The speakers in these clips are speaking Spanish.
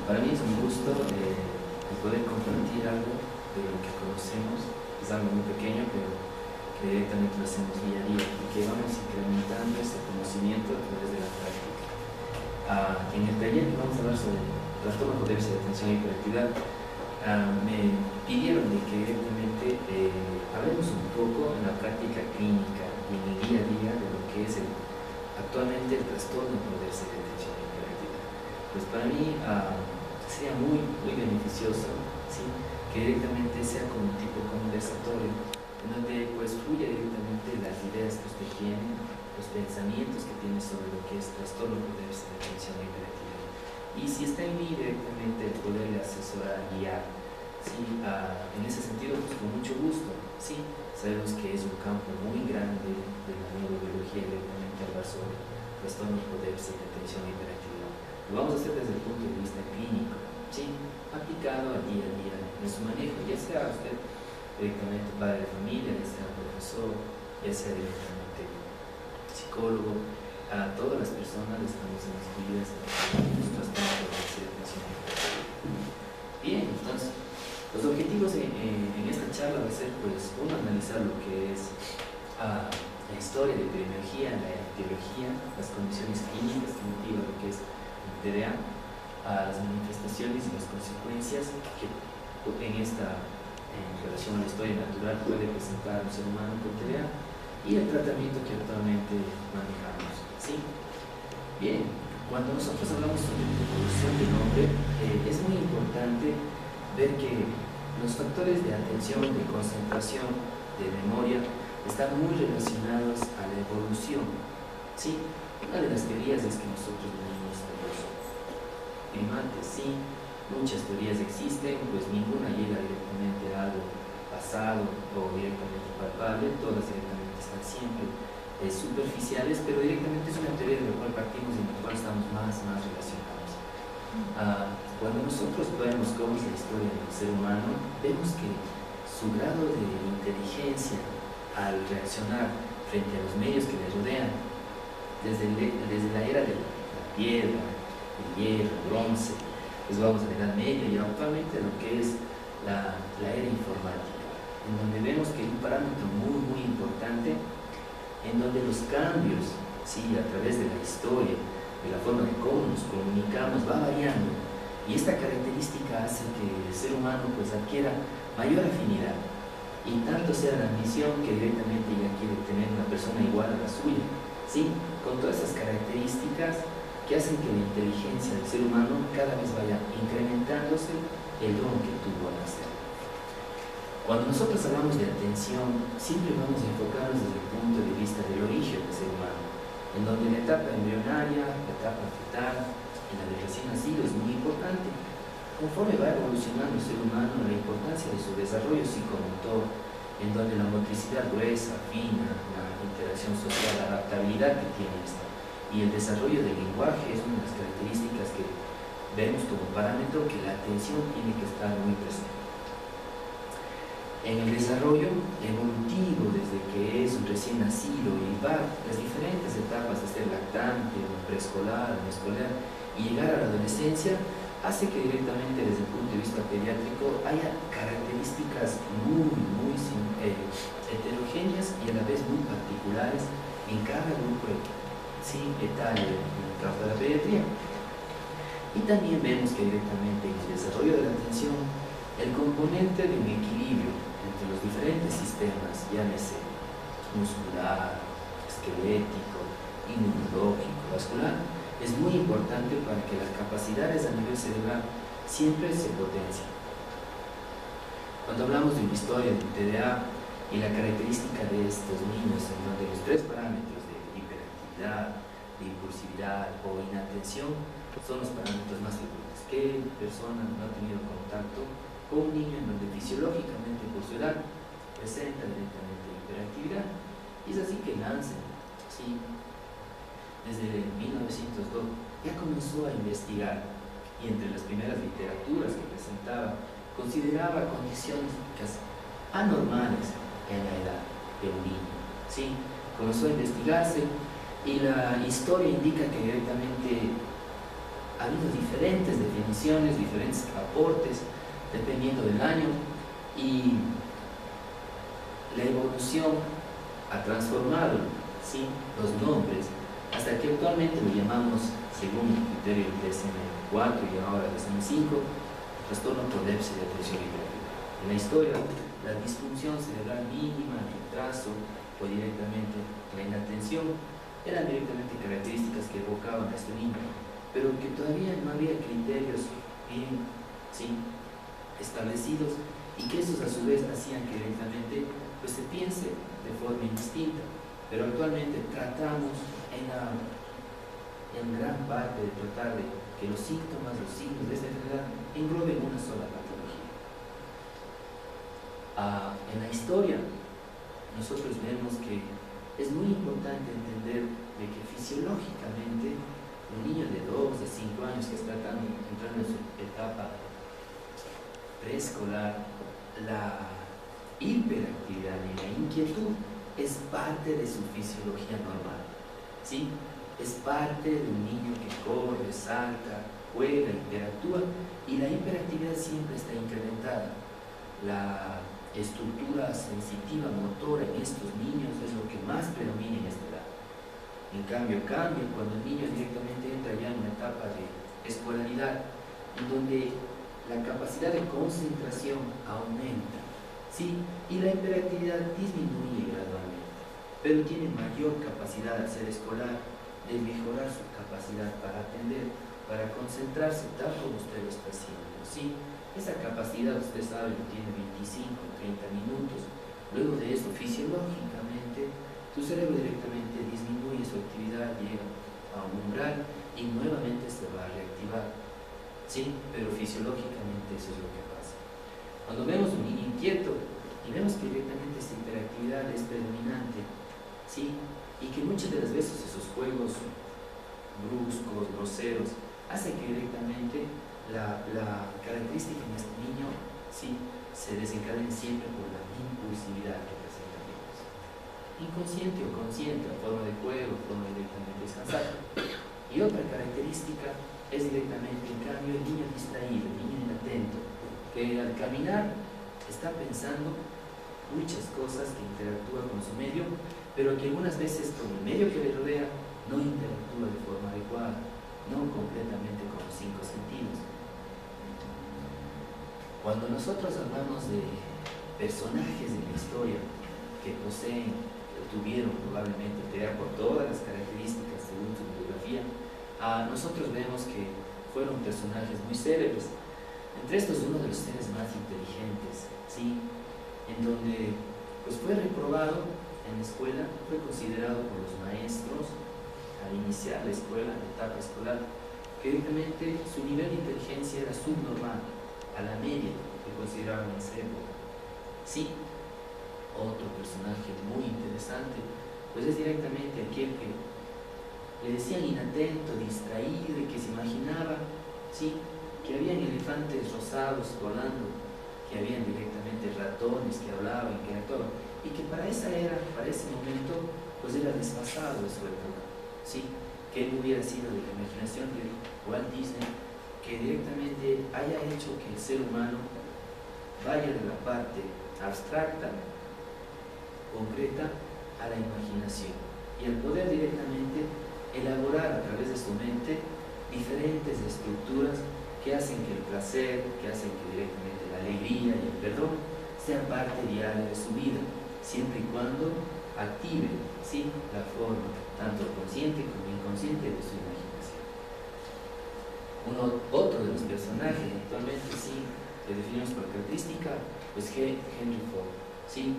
Para mí es un gusto el poder compartir algo de lo que conocemos. Es algo muy pequeño, pero que directamente lo hacemos día a día y que vamos incrementando este conocimiento a través de la práctica. En el taller que vamos a hablar sobre trastorno por déficit de atención y hiperactividad, me pidieron de que directamente hablemos un poco en la práctica clínica y en el día a día de lo que es actualmente el trastorno por déficit de atención y hiperactividad. Pues para mí sería muy beneficioso, ¿sí?, que directamente sea como un tipo conversatorio, en donde pues fluya directamente las ideas que usted tiene, los pensamientos que tiene sobre lo que es trastorno por déficit de atención y hiperactividad. Y si está en mí directamente el poderle asesorar, guiar, ¿sí? En ese sentido, pues con mucho gusto, ¿sí? Sabemos que es un campo muy grande de la neurobiología directamente hablar sobre trastorno por déficit de atención y hiperactividad. Lo vamos a hacer desde el punto de vista clínico, ¿sí?, aplicado al día a día en su manejo, ya sea usted directamente padre de familia, ya sea profesor, ya sea directamente psicólogo. A todas las personas estamos inscritas en los trastornos por déficit de atención y hiperactividad. Bien, entonces los objetivos en esta charla va a ser, pues, uno, analizar lo que es la historia de epidemiología, la etiología, las condiciones clínicas que motivan lo que es el TDA, las manifestaciones y las consecuencias que en relación a la historia natural puede presentar un ser humano con TDA y el tratamiento que actualmente manejamos, ¿sí? Bien, cuando nosotros hablamos sobre la evolución del hombre, es muy importante ver que los factores de atención, de concentración, de memoria están muy relacionados a la evolución, ¿sí? Una de las teorías es que nosotros venimos de los primates, ¿sí? Muchas teorías existen, pues ninguna llega directamente a algo pasado o directamente palpable, todas directamente están siempre superficiales, pero directamente es una teoría de la cual partimos y en la cual estamos más relacionados. Cuando nosotros vemos cómo es la historia del ser humano, vemos que su grado de inteligencia al reaccionar frente a los medios que le rodean, desde la era de la piedra, el hierro, el bronce, pues vamos a la Edad Media y actualmente lo que es la era informática, en donde vemos que hay un parámetro muy importante, en donde los cambios, ¿sí?, a través de la historia, de la forma de cómo nos comunicamos, va variando, y esta característica hace que el ser humano pues adquiera mayor afinidad, y tanto sea la ambición que directamente ya quiere tener una persona igual a la suya, ¿sí?, con todas esas características que hacen que la inteligencia del ser humano cada vez vaya incrementándose el don que tuvo al nacer. Cuando nosotros hablamos de atención, siempre vamos a enfocarnos desde el punto de vista del origen del ser humano, en donde la etapa embrionaria, la etapa fetal y la de recién nacido es muy importante. Conforme va evolucionando el ser humano, la importancia de su desarrollo psicomotor, en donde la motricidad gruesa, fina, la interacción social, la adaptabilidad que tiene esta, y el desarrollo del lenguaje es una de las características que vemos como parámetro que la atención tiene que estar muy presente. En el desarrollo evolutivo, desde que es un recién nacido y va las diferentes etapas de ser lactante, preescolar, escolar y llegar a la adolescencia, hace que directamente desde el punto de vista pediátrico haya características muy heterogéneas y a la vez muy particulares en cada grupo etario en el campo de la pediatría. Y también vemos que directamente en el desarrollo de la atención, el componente de un equilibrio entre los diferentes sistemas, llámese muscular, esquelético, inmunológico, vascular, es muy importante para que las capacidades a nivel cerebral siempre se potencien. Cuando hablamos de una historia del TDA y la característica de estos niños, en donde los tres parámetros de hiperactividad, de impulsividad o inatención son los parámetros más frecuentes. ¿Qué persona no ha tenido contacto con un niño en donde fisiológicamente por su edad presenta directamente hiperactividad? Y es así que Nansen, ¿sí?, desde 1902 ya comenzó a investigar, y entre las primeras literaturas que presentaba consideraba condiciones anormales en la edad de un niño, ¿sí? Comenzó a investigarse y la historia indica que directamente ha habido diferentes definiciones, diferentes aportes, dependiendo del año, y la evolución ha transformado, ¿sí?, los nombres, hasta que actualmente lo llamamos, según el criterio del DSM-4 y ahora DSM-5, trastorno por déficit de atención hiperactiva. En la historia, la disfunción cerebral mínima, el retraso o directamente la inatención eran directamente características que evocaban a este niño, pero que todavía no había criterios bien, ¿sí?, establecidos, y que esos a su vez hacían que directamente pues, se piense de forma indistinta. Pero actualmente tratamos en gran parte de tratar de que los síntomas, los signos de esta enfermedad engloben una sola patología. En la historia nosotros vemos que es muy importante entender de que fisiológicamente un niño de 2, de 5 años que está entrando en su etapa preescolar, la hiperactividad y la inquietud es parte de su fisiología normal, ¿sí? Es parte de un niño que corre, salta, juega, interactúa, y la hiperactividad siempre está incrementada. La estructura sensitiva motora en estos niños es lo que más predomina en esta edad. En cambio, cambia cuando el niño directamente entra ya en una etapa de escolaridad, en donde la capacidad de concentración aumenta, ¿sí?, y la hiperactividad disminuye gradualmente, pero tiene mayor capacidad de ser escolar, de mejorar su capacidad para atender, para concentrarse tal como usted lo está haciendo, ¿sí? Esa capacidad, usted sabe, tiene 25, 30 minutos. Luego de eso, fisiológicamente, tu cerebro directamente disminuye su actividad, llega a un umbral y nuevamente se va a reactivar, ¿sí? Pero fisiológicamente eso es lo que pasa. Cuando vemos un niño inquieto y vemos que directamente esa hiperactividad es predominante, ¿sí?, y que muchas de las veces esos juegos bruscos, groseros, hacen que directamente la característica en este niño, ¿sí?, se desencadene siempre por la impulsividad que presenta el niño. Inconsciente o consciente, a forma de juego, a forma de directamente descansar. Y otra característica es directamente, en cambio, el niño distraído, el niño inatento, que al caminar está pensando muchas cosas, que interactúa con su medio, pero que algunas veces con el medio que le rodea no interactúa de forma adecuada, no completamente con los 5 sentidos. Cuando nosotros hablamos de personajes de la historia que poseen, que tuvieron probablemente por todas las características según su biografía, nosotros vemos que fueron personajes muy célebres. Entre estos, uno de los seres más inteligentes, ¿sí?, en donde pues, fue reprobado en la escuela, fue considerado por los maestros al iniciar la escuela, la etapa escolar, que directamente su nivel de inteligencia era subnormal a la media que consideraban en esa época. Sí, otro personaje muy interesante, pues es directamente aquel que le decían inatento, distraído, y que se imaginaba, sí, que habían elefantes rosados volando, que habían directamente ratones que hablaban, que actuaban, y que para esa era, para ese momento, pues era desfasado de su época, ¿sí? Que él hubiera sido de la imaginación de Walt Disney, que directamente haya hecho que el ser humano vaya de la parte abstracta, concreta, a la imaginación, y al poder directamente elaborar a través de su mente diferentes estructuras que hacen que el placer, que hacen que directamente la alegría y el perdón sean parte diaria de su vida, siempre y cuando active, ¿sí?, la forma tanto consciente como inconsciente de su imaginación. Otro de los personajes actualmente, sí, que definimos por característica, pues Henry Ford, ¿sí?,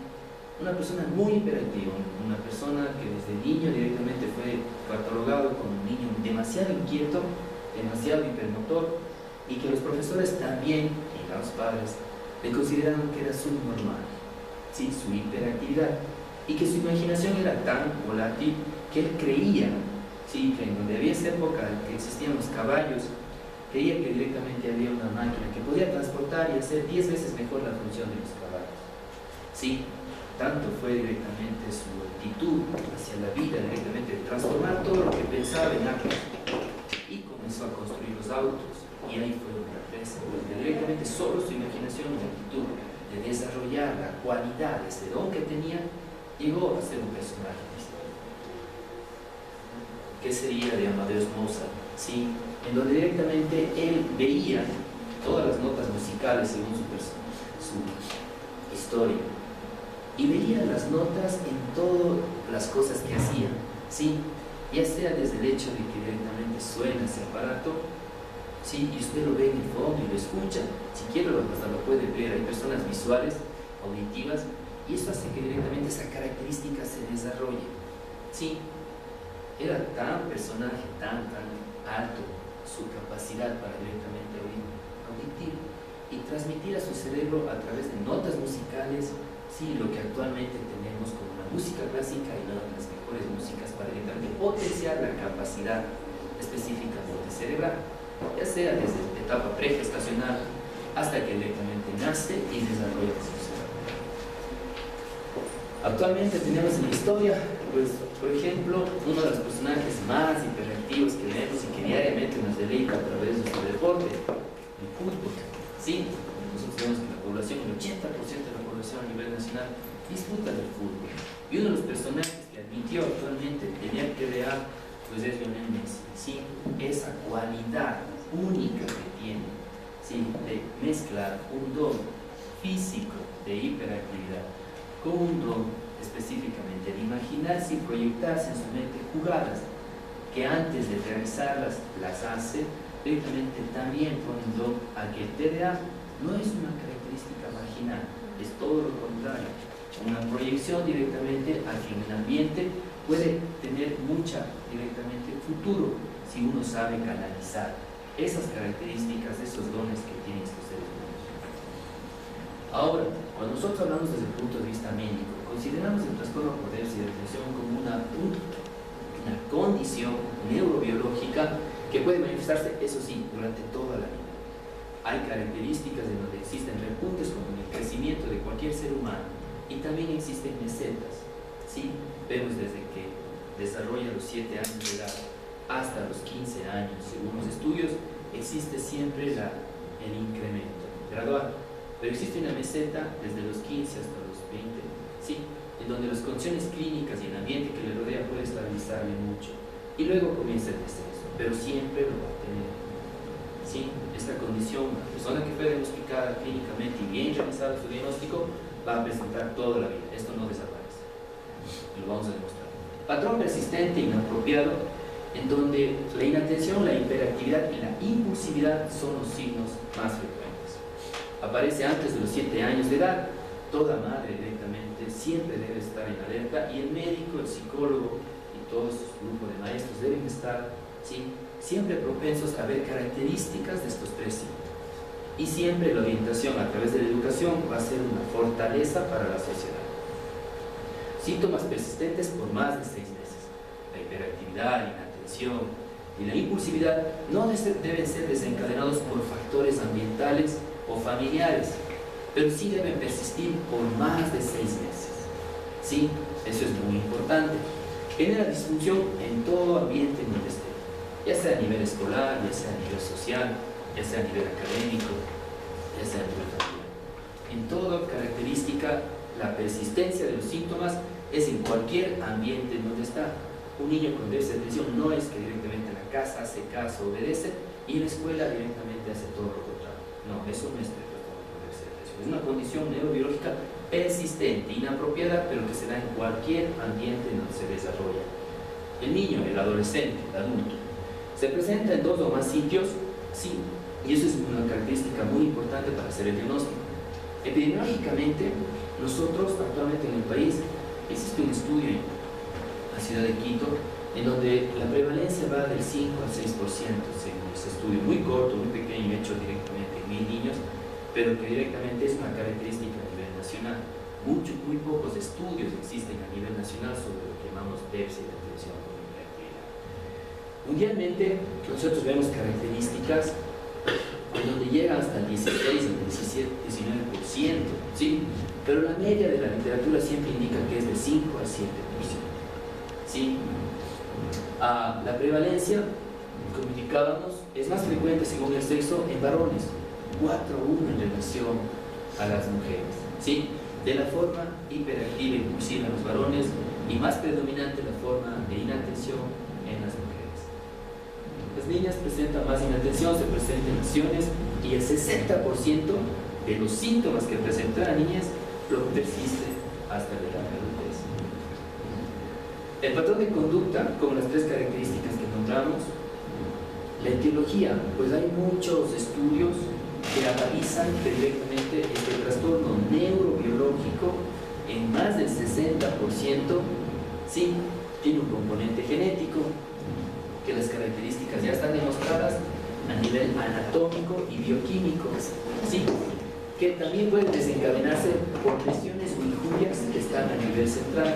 una persona muy hiperactiva, una persona que desde niño directamente fue catalogado como un niño demasiado inquieto, demasiado hipermotor, y que los profesores también, y los padres, le consideraron que era subnormal, ¿sí?, su hiperactividad, y que su imaginación era tan volátil que él creía, ¿sí?, que en donde había esa época en que existían los caballos, creía que directamente había una máquina que podía transportar y hacer 10 veces mejor la función de los caballos. Sí, tanto fue directamente su actitud hacia la vida, directamente transformar todo lo que pensaba en actos. Y con comenzó a construir los autos y ahí fue una empresa, porque directamente solo su imaginación y actitud de desarrollar la cualidad, ese don que tenía, llegó a ser un personaje distinto. ¿Qué sería de Amadeus Mozart? ¿Sí? En donde directamente él veía todas las notas musicales según su historia y veía las notas en todas las cosas que hacía, ¿sí? Ya sea desde el hecho de que directamente suena ese aparato, ¿sí? Y usted lo ve en el fondo y lo escucha, si quiere hasta lo puede ver, hay personas visuales, auditivas, y eso hace que directamente esa característica se desarrolle, ¿sí? Era tan personaje, tan alto su capacidad para directamente auditir y transmitir a su cerebro a través de notas musicales, sí, lo que actualmente tenemos como una música clásica y una de las mejores músicas para directamente potenciar la capacidad específica cerebral, ya sea desde la etapa pregestacional hasta que directamente nace y desarrolla su cerebro. Actualmente tenemos en la historia, pues, por ejemplo, uno de los personajes más hiperactivos que vemos y que diariamente nos deleita a través de su deporte, el fútbol. Sí, nosotros vemos que la población, el 80% de la población a nivel nacional disfruta del fútbol. Y uno de los personajes que admitió actualmente tener que ver, pues es Lionel Messi. Sí, esa cualidad única que tiene, sí, de mezclar un don físico de hiperactividad con un don específicamente de imaginarse y proyectarse en su mente jugadas que antes de realizarlas las hace directamente, también pone un don a que el TDA no es una característica marginal, es todo lo contrario, una proyección directamente a que en el ambiente puede tener mucha directamente futuro si uno sabe canalizar esas características, esos dones que tienen estos seres humanos. Ahora, cuando nosotros hablamos desde el punto de vista médico, consideramos el trastorno por déficit de atención como una condición neurobiológica que puede manifestarse, eso sí, durante toda la vida. Hay características en donde existen repuntes como en el crecimiento de cualquier ser humano y también existen mesetas, ¿sí? Vemos desde que desarrolla los 7 años de edad hasta los 15 años, según los estudios, existe siempre el incremento gradual, pero existe una meseta desde los 15 hasta los 20, ¿sí? En donde las condiciones clínicas y el ambiente que le rodea puede estabilizarle mucho y luego comienza el descenso, pero siempre lo va a tener, ¿sí? Esta condición, la persona que fue diagnosticada clínicamente y bien realizado su diagnóstico va a presentar toda la vida, esto no desaparece, y lo vamos a demostrar. Patrón persistente inapropiado, en donde la inatención, la hiperactividad y la impulsividad son los signos más frecuentes. Aparece antes de los 7 años de edad. Toda madre directamente siempre debe estar en alerta y el médico, el psicólogo y todo su grupo de maestros deben estar, ¿sí?, siempre propensos a ver características de estos 3 signos. Y siempre la orientación a través de la educación va a ser una fortaleza para la sociedad. Síntomas persistentes por más de 6 meses. La hiperactividad, la inatención y la impulsividad no deben ser desencadenados por factores ambientales o familiares, pero sí deben persistir por más de 6 meses. Sí, eso es muy importante. Genera disfunción en todo ambiente en donde esté, ya sea a nivel escolar, ya sea a nivel social, ya sea a nivel académico, ya sea a nivel familiar. En toda característica, la persistencia de los síntomas es en cualquier ambiente en donde está. Un niño con déficit de atención no es que directamente en la casa hace caso, obedece, y en la escuela directamente hace todo lo contrario. No, eso no es trastorno por déficit de atención. Es una condición neurobiológica persistente, inapropiada, pero que se da en cualquier ambiente en donde se desarrolla. El niño, el adolescente, el adulto, se presenta en 2 o más sitios, sí, y eso es una característica muy importante para hacer el diagnóstico. Epidemiológicamente, nosotros actualmente en el país existe un estudio en la ciudad de Quito en donde la prevalencia va del 5 al 6%, según ese estudio muy corto, muy pequeño, hecho directamente en 1000 niños, pero que directamente es una característica a nivel nacional. Muy pocos estudios existen a nivel nacional sobre lo que llamamos déficit de atención con hiperactividad. Mundialmente, nosotros vemos características en donde llega hasta el 16, el 17, 19%, ¿sí? Pero la media de la literatura siempre indica que es de 5 al 7%, ¿sí? La prevalencia como indicábamos, es más frecuente según el sexo en varones, 4:1 en relación a las mujeres, ¿sí? De la forma hiperactiva y impulsiva en los varones y más predominante la forma de inatención en las mujeres. Las niñas presentan más inatención, se presentan lesiones y el 60% de los síntomas que presenta la niñez lo persiste hasta la edad de adultez. El patrón de conducta, con las 3 características que nombramos, la etiología, pues hay muchos estudios que analizan directamente este trastorno neurobiológico en más del 60%, sí, tiene un componente genético, que las características ya están demostradas a nivel anatómico y bioquímico, sí, que también pueden desencadenarse por lesiones o injurias que están a nivel central,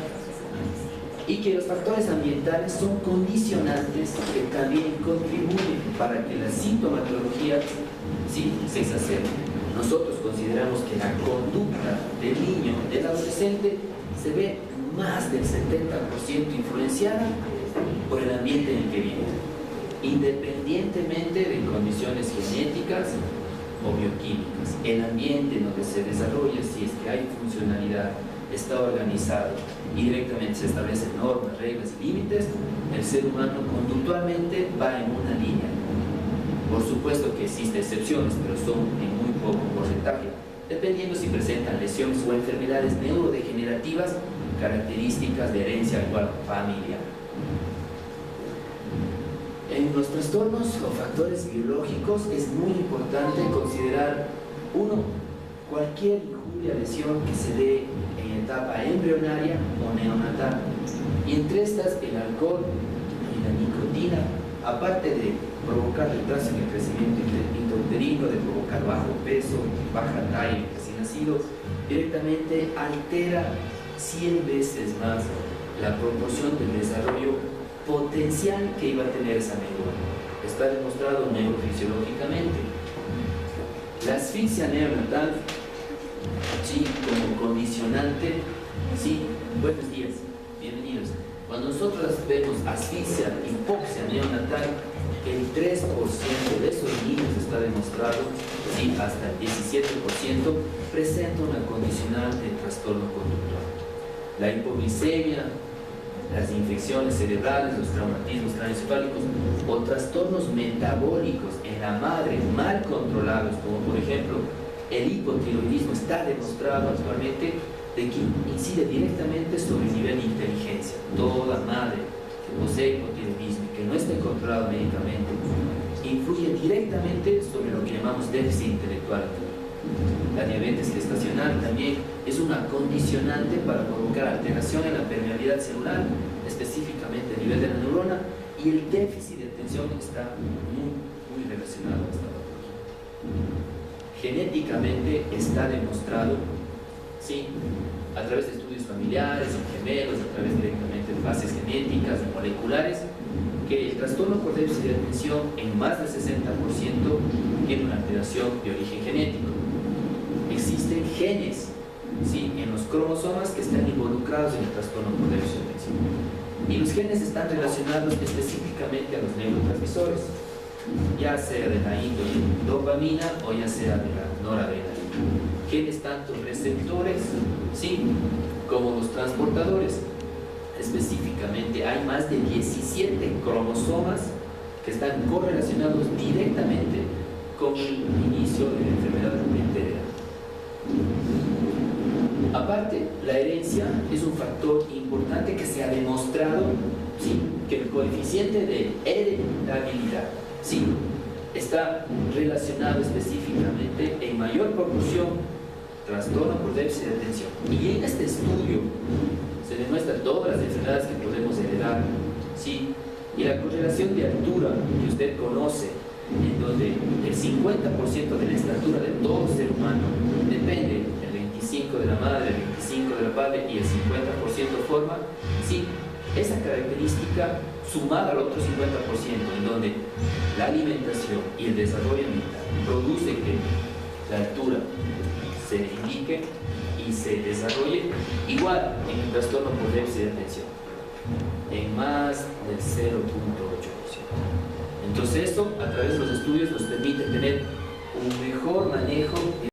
y que los factores ambientales son condicionantes que también contribuyen para que la sintomatología sí se exacerbe. Nosotros consideramos que la conducta del niño, del adolescente, se ve más del 70% influenciada por el ambiente en el que vive, independientemente de condiciones genéticas o bioquímicas. El ambiente en donde se desarrolla, si es que hay funcionalidad, está organizado y directamente se establecen normas, reglas y límites, el ser humano conductualmente va en una línea. Por supuesto que existen excepciones, pero son en muy poco porcentaje, dependiendo si presentan lesiones o enfermedades neurodegenerativas, características de herencia igual familiar. En los trastornos o factores biológicos es muy importante considerar, uno, cualquier injuria, lesión que se dé en etapa embrionaria o neonatal. Y entre estas, el alcohol y la nicotina, aparte de provocar retraso en el crecimiento intrauterino, de provocar bajo peso, baja talla en el recién nacido, directamente altera 100 veces más la proporción del desarrollo potencial que iba a tener esa médula. Está demostrado neurofisiológicamente. La asfixia neonatal, sí, como condicionante, sí, buenos días, bienvenidos. Cuando nosotros vemos asfixia, hipoxia neonatal, el 3% de esos niños está demostrado, sí, hasta el 17% presenta una condicionante de trastorno conductual. La hipoglicemia, las infecciones cerebrales, los traumatismos craneoencefálicos o trastornos metabólicos en la madre mal controlados, como por ejemplo el hipotiroidismo, está demostrado actualmente de que incide directamente sobre el nivel de inteligencia. Toda madre que posee hipotiroidismo y que no esté controlado médicamente influye directamente sobre lo que llamamos déficit intelectual. La diabetes gestacional también es una condicionante para provocar alteración en la permeabilidad celular, específicamente a nivel de la neurona, y el déficit de atención está muy relacionado a esta patología. Genéticamente está demostrado, sí, a través de estudios familiares, en gemelos, a través directamente de bases genéticas y moleculares, que el trastorno por déficit de atención en más del 60% tiene una alteración de origen genético. Existen genes, ¿sí?, en los cromosomas que están involucrados en el trastorno por déficit de atención. Y los genes están relacionados específicamente a los neurotransmisores, ya sea de la índole dopamina o ya sea de la noradrenalina. Genes tanto receptores, ¿sí?, como los transportadores. Específicamente hay más de 17 cromosomas que están correlacionados directamente con el inicio de la enfermedad hereditaria. Aparte, la herencia es un factor importante que se ha demostrado, ¿sí?, que el coeficiente de hereditabilidad, ¿sí?, está relacionado específicamente en mayor proporción trastorno por déficit de atención. Y en este estudio se demuestra todas las enfermedades que podemos heredar, ¿sí?, y la correlación de altura que usted conoce, en donde el 50% de la estatura de todo ser humano depende del 25% de la madre, el 25% de la padre y el 50% forma, sí, esa característica sumada al otro 50%, en donde la alimentación y el desarrollo ambiental produce que la altura se indique y se desarrolle igual en el trastorno por déficit de atención, en más del 0.8%. Entonces esto, a través de los estudios, nos permite tener un mejor manejo